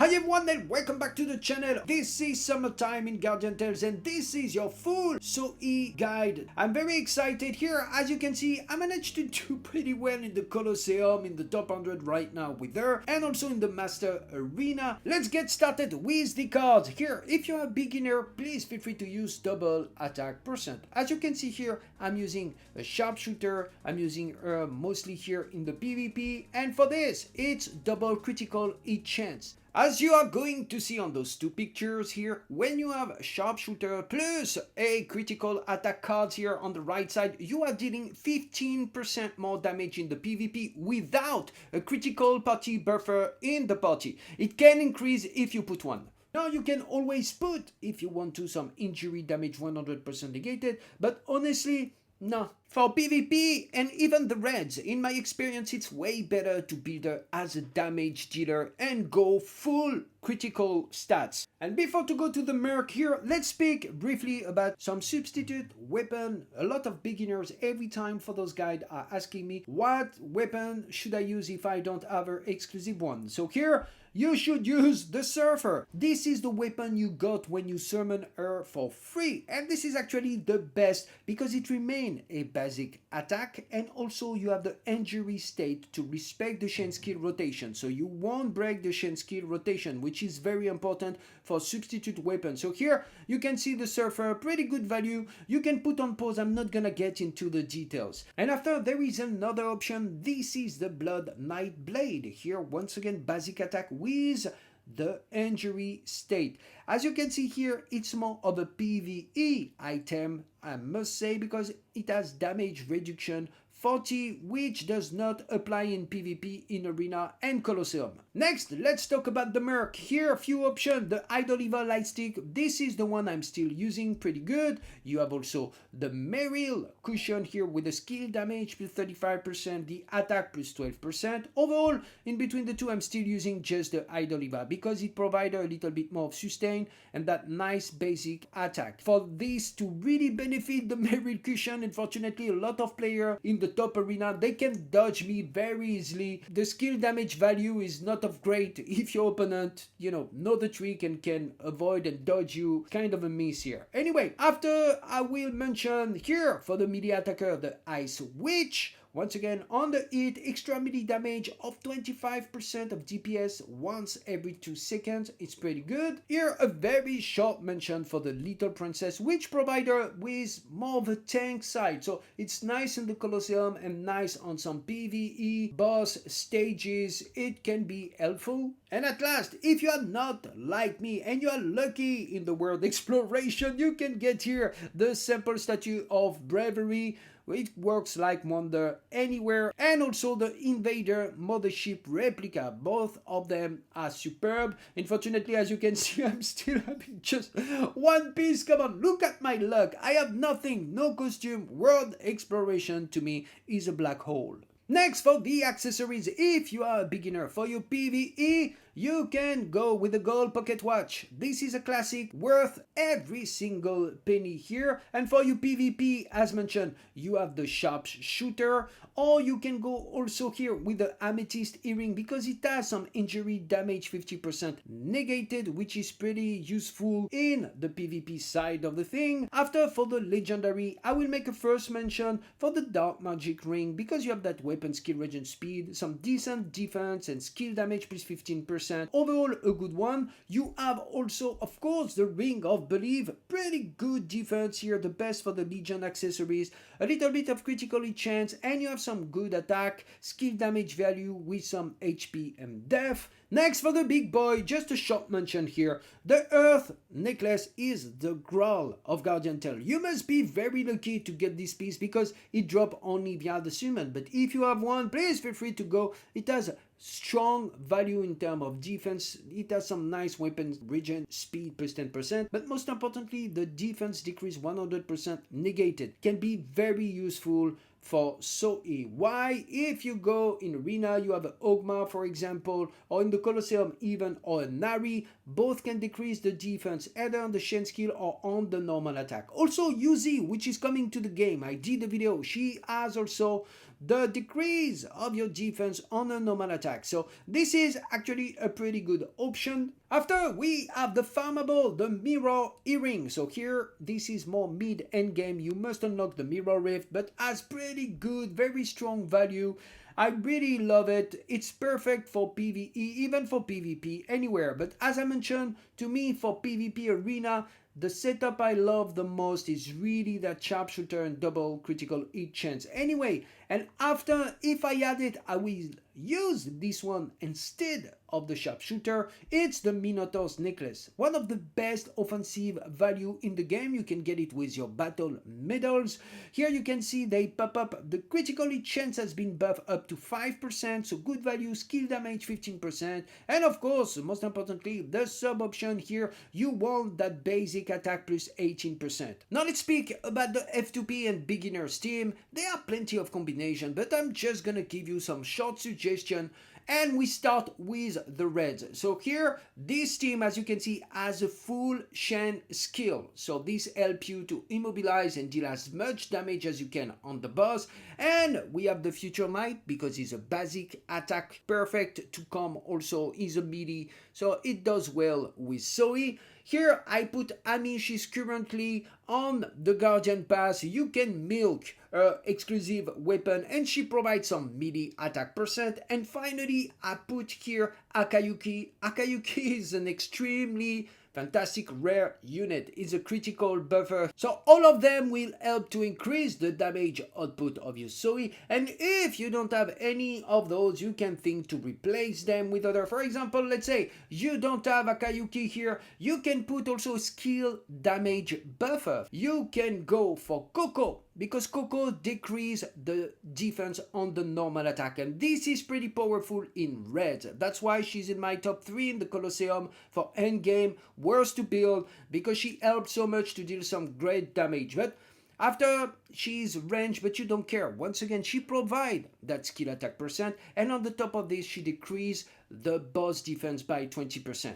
Hi everyone and welcome back to the channel. This is summertime in Guardian Tales and this is your full SOHEE guide. I'm very excited here. As you can see, I managed to do pretty well in the Colosseum, in the top 100 right now with her, and also in the Master Arena. Let's get started with the cards. Here, if you're a beginner, please feel free to use double attack percent. As you can see here, I'm using a sharpshooter. I'm using her mostly here in the PvP, and for this, it's double critical hit chance. As you are going to see on those two pictures here, when you have a sharpshooter plus a critical attack card here on the right side, you are dealing 15% more damage in the PvP without a critical party buffer in the party. It can increase if you put one. Now you can always put, if you want to, some injury damage 100% negated, but honestly, no. For PvP and even the reds, in my experience, it's way better to build her as a damage dealer and go full critical stats. And before to go to the merc here, let's speak briefly about some substitute weapon. A lot of beginners every time for those guides are asking me, what weapon should I use if I don't have an exclusive one? So here, you should use the Surfer. This is the weapon you got when you summon her for free. And this is actually the best because it remains a basic attack, and also you have the injury state to respect the chain skill rotation, so you won't break the chain skill rotation, which is very important for substitute weapons. So here you can see the Surfer, pretty good value. You can put on pause, I'm not gonna get into the details. And after, there is another option. This is the Blood Knight Blade. Here once again, basic attack with the injury state. As you can see here, it's more of a PvE item, I must say, because it has damage reduction 40, which does not apply in PvP, in Arena and Colosseum. Next, let's talk about the Merc. Here, a few options. The Idoliva Lightstick, this is the one I'm still using, pretty good. You have also the Meryl cushion here with the skill damage plus 35%, the attack plus 12%. Overall, in between the two, I'm still using just the Idoliva because it provides a little bit more of sustain and that nice basic attack. For this to really benefit the Meryl cushion, unfortunately, a lot of players in the top arena, they can dodge me very easily. The skill damage value is not of great if your opponent, know the trick and can avoid and dodge you. Kind of a miss here. Anyway, after I will mention here for the melee attacker, the Ice Witch. Once again, on the hit, extra melee damage of 25% of DPS once every 2 seconds. It's pretty good. Here, a very short mention for the Little Princess, which provides her with more of a tank side. So it's nice in the Colosseum and nice on some PvE boss stages. It can be helpful. And at last, if you are not like me and you are lucky in the world exploration, you can get here the simple statue of bravery. It works like wonder anywhere, and also the Invader Mothership replica. Both of them are superb. Unfortunately, as you can see, I'm still having just one piece. Come on, look at my luck. I have nothing, no costume. World exploration to me is a black hole. Next, for the accessories, if you are a beginner for your PvE, you can go with the gold pocket watch. This is a classic worth every single penny here. And for your PvP, as mentioned, you have the sharpshooter, or you can go also here with the amethyst earring because it has some injury damage 50% negated, which is pretty useful in the PvP side of the thing. After, for the legendary, I will make a first mention for the dark magic ring because you have that weapon skill regen speed, some decent defense and skill damage plus 15%. Overall, a good one. You have also, of course, the Ring of Belief. Pretty good defense here, the best for the Legion accessories. A little bit of critical hit chance, and you have some good attack, skill damage value with some HP and death. Next, for the big boy, just a short mention here. The Earth necklace is the Grail of Guardian Tale. You must be very lucky to get this piece because it drops only via the summon. But if you have one, please feel free to go. It has strong value in terms of defense. It has some nice weapons, regen, speed plus 10%. But most importantly, the defense decrease 100% negated. Can be very useful for SOHEE. Why? If you go in Arena, you have an Ogma, for example, or in the Colosseum even, or a Nari, both can decrease the defense either on the chain skill or on the normal attack. Also, Yuzi, which is coming to the game. I did a video. She has also the decrease of your defense on a normal attack. So this is actually a pretty good option. After, we have the farmable, the mirror earring. So here, this is more mid-end game. You must unlock the mirror rift, but has pretty good, very strong value. I really love it. It's perfect for PvE, even for PvP, anywhere. But as I mentioned, to me, for PvP arena, the setup I love the most is really that sharpshooter and double critical hit chance. Anyway, and after, if I had it, I will use this one instead of the sharpshooter. It's the Minotaur's necklace. One of the best offensive value in the game. You can get it with your battle medals. Here you can see they pop up. The critical hit chance has been buffed up to 5%, so good value, skill damage 15%, and of course, most importantly, the sub option here, you want that basic attack plus 18%. Now let's speak about the F2P and beginner's team. There are plenty of combinations, but I'm just gonna give you some short suggestions. And we start with the reds. So here, this team, as you can see, has a full chain skill. So this helps you to immobilize and deal as much damage as you can on the boss. And we have the future knight because he's a basic attack, perfect to come also is a melee. So it does well with Sohee. Here I put Ami, she's currently on the Guardian Pass. You can milk her exclusive weapon and she provides some melee attack percent. And finally I put here Akayuki. Akayuki is an extremely fantastic rare unit. Is a critical buffer. So all of them will help to increase the damage output of your Sohee. And if you don't have any of those, you can think to replace them with other. For example, let's say you don't have Akayuki here. You can put also skill damage buffer. You can go for Coco, because Coco decrease the defense on the normal attack, and this is pretty powerful in red. That's why she's in my top 3 in the Colosseum for endgame, worst to build, because she helps so much to deal some great damage. But after, she's ranged, but you don't care. Once again, she provides that skill attack percent, and on the top of this, she decreases the boss defense by 20%.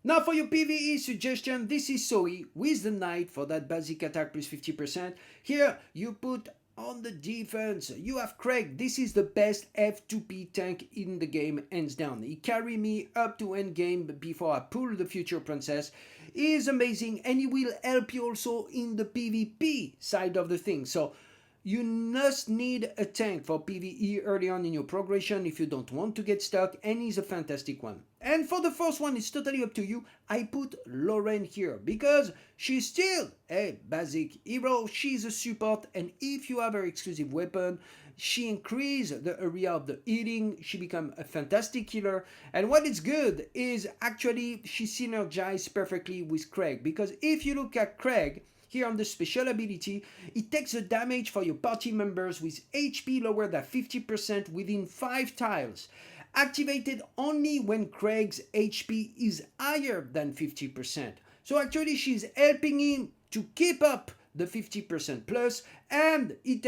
Now for your PvE suggestion, this is Sohee with the knight for that basic attack plus 50%. Here you put on the defense, you have Craig. This is the best F2P tank in the game, hands down. He carry me up to endgame before I pull the future princess. He is amazing and he will help you also in the PvP side of the thing. So you must need a tank for PvE early on in your progression if you don't want to get stuck, and he's a fantastic one. And for the first one, it's totally up to you. I put Lauren here because she's still a basic hero. She's a support, and if you have her exclusive weapon, she increases the area of the healing. She becomes a fantastic healer. And what is good is actually she synergizes perfectly with Craig, because if you look at Craig, here on the special ability, it takes the damage for your party members with HP lower than 50% within 5 tiles. Activated only when Craig's HP is higher than 50%. So actually she's helping him to keep up the 50% plus, and it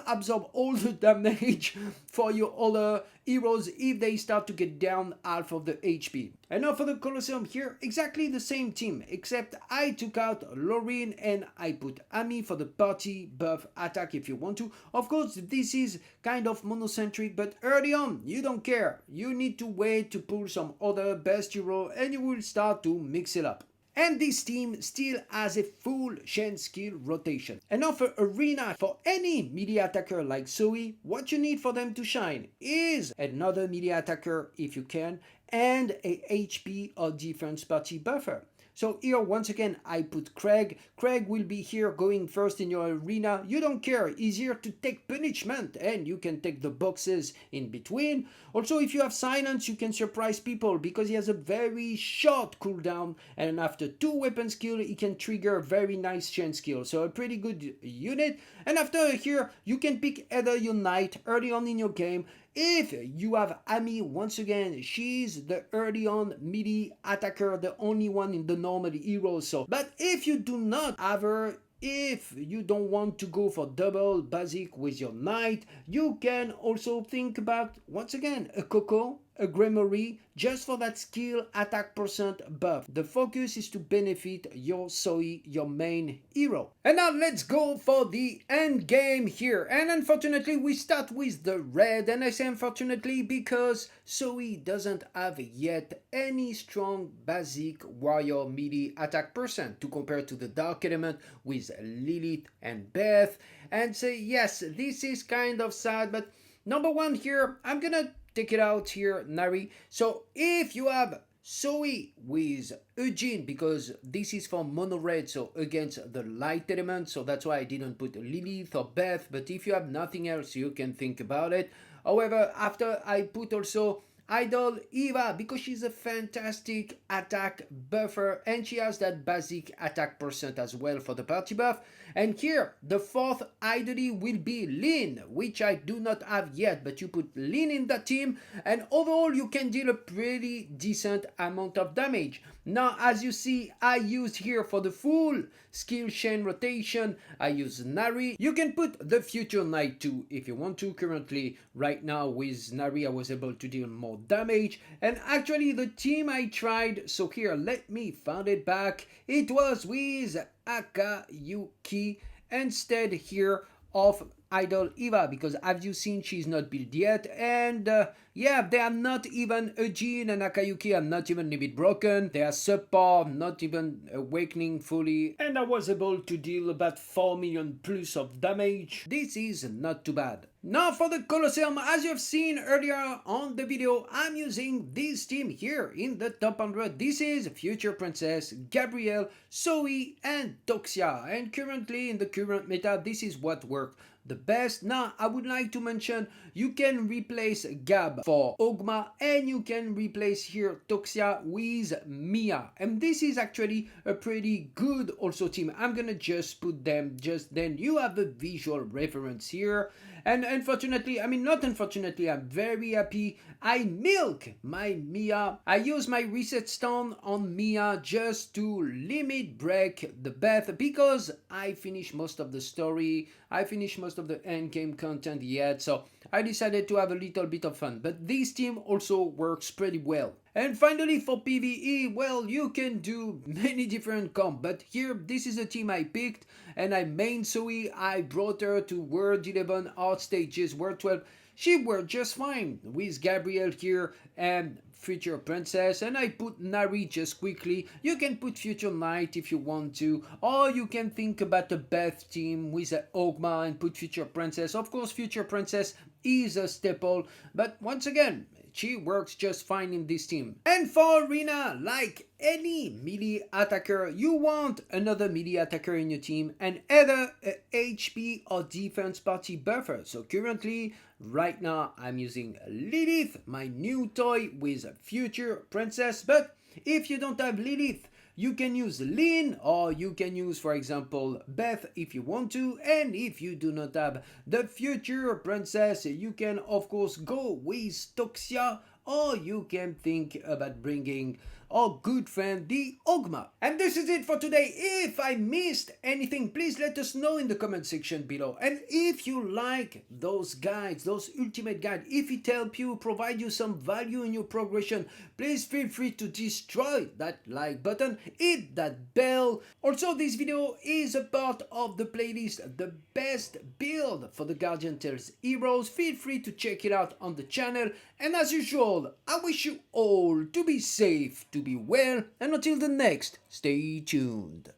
absorb all the damage for your other heroes if they start to get down half of the HP. And now for the Colosseum here, exactly the same team, except I took out Lauren and I put Ami for the party buff attack if you want to. Of course, this is kind of monocentric, but early on, you don't care. You need to wait to pull some other best hero and you will start to mix it up. And this team still has a full chain skill rotation. And now for arena, for any melee attacker like Sohee, what you need for them to shine is another melee attacker if you can, and a HP or defense party buffer. So here, once again, I put Craig. Craig will be here going first in your arena. You don't care. He's here to take punishment and you can take the boxes in between. Also, if you have silence, you can surprise people because he has a very short cooldown. And after 2 weapon skill, he can trigger a very nice chain skill. So a pretty good unit. And after here, you can pick either your knight early on in your game. If you have Ami, once again, she's the early on melee attacker, the only one in the normal heroes. So, but if you do not have her, if you don't want to go for double basic with your knight, you can also think about, once again, a Coco, a Gremory just for that skill attack percent buff. The focus is to benefit your Sohee, your main hero. And now let's go for the end game here. And unfortunately we start with the red, and I say unfortunately because Sohee doesn't have yet any strong basic warrior melee attack percent to compare to the dark element with Lilith and Beth. And say yes, this is kind of sad, but number one here, I'm gonna take it out here, Nari. So if you have Sohee with Eugene, because this is for mono red, so against the light element, so that's why I didn't put Lilith or Beth, but if you have nothing else, you can think about it. However, after I put also Idol Eva, because she's a fantastic attack buffer and she has that basic attack percent as well for the party buff. And here the fourth idly will be Lin, which I do not have yet, but you put Lin in the team and overall you can deal a pretty decent amount of damage. Now as you see, I used here for the full skill chain rotation, I use Nari. You can put the future knight too if you want to. Currently right now with Nari I was able to deal more damage, and actually the team I tried, so here let me find it back, it was with Akayuki instead here of Idol Eva, because as you seen she's not built yet, and yeah, they are not even Eugene and Akayuki are not even a bit broken, they are subpar, not even awakening fully, and I was able to deal about 4 million plus of damage. This is not too bad. Now for the Colosseum, as you have seen earlier on the video, I'm using this team here in the top 100. This is Future Princess, Gabrielle, Sohee and Toxia, and currently in the current meta this is what worked the best. Now I would like to mention you can replace Gab for Ogma, and you can replace here Toxia with Mia, and this is actually a pretty good also team. I'm gonna just put them, just then you have a visual reference here. And unfortunately, I mean not unfortunately, I'm very happy I milk my Mia. I use my reset stone on Mia just to limit break the Beth, because I finished most of the story, I finished most of the end game content yet, so I decided to have a little bit of fun. But this team also works pretty well. And finally for PvE, well, you can do many different comp, but here this is a team I picked, and I main Sohee. I brought her to World 11 art stages, World 12. She worked just fine with Gabrielle here and Future Princess, and I put Nari just quickly. You can put Future Knight if you want to, or you can think about a Beth team with a Ogma and put Future Princess. Of course Future Princess is a staple, but once again she works just fine in this team. And for Arena, like any melee attacker, you want another melee attacker in your team and either a HP or defense party buffer. So currently, right now, I'm using Lilith, my new toy with Future Princess. But if you don't have Lilith, you can use Lin, or you can use, for example, Beth if you want to. And if you do not have the Future Princess, you can of course go with Toxia, or you can think about bringing our good friend the Ogma. And this is it for today. If I missed anything, please let us know in the comment section below. And if you like those guides, those ultimate guides, if it help you, provide you some value in your progression, please feel free to destroy that like button, hit that bell. Also, this video is a part of the playlist, the best build for the Guardian Tales heroes. Feel free to check it out on the channel. And as usual, I wish you all to be safe, to be well, and until the next, stay tuned.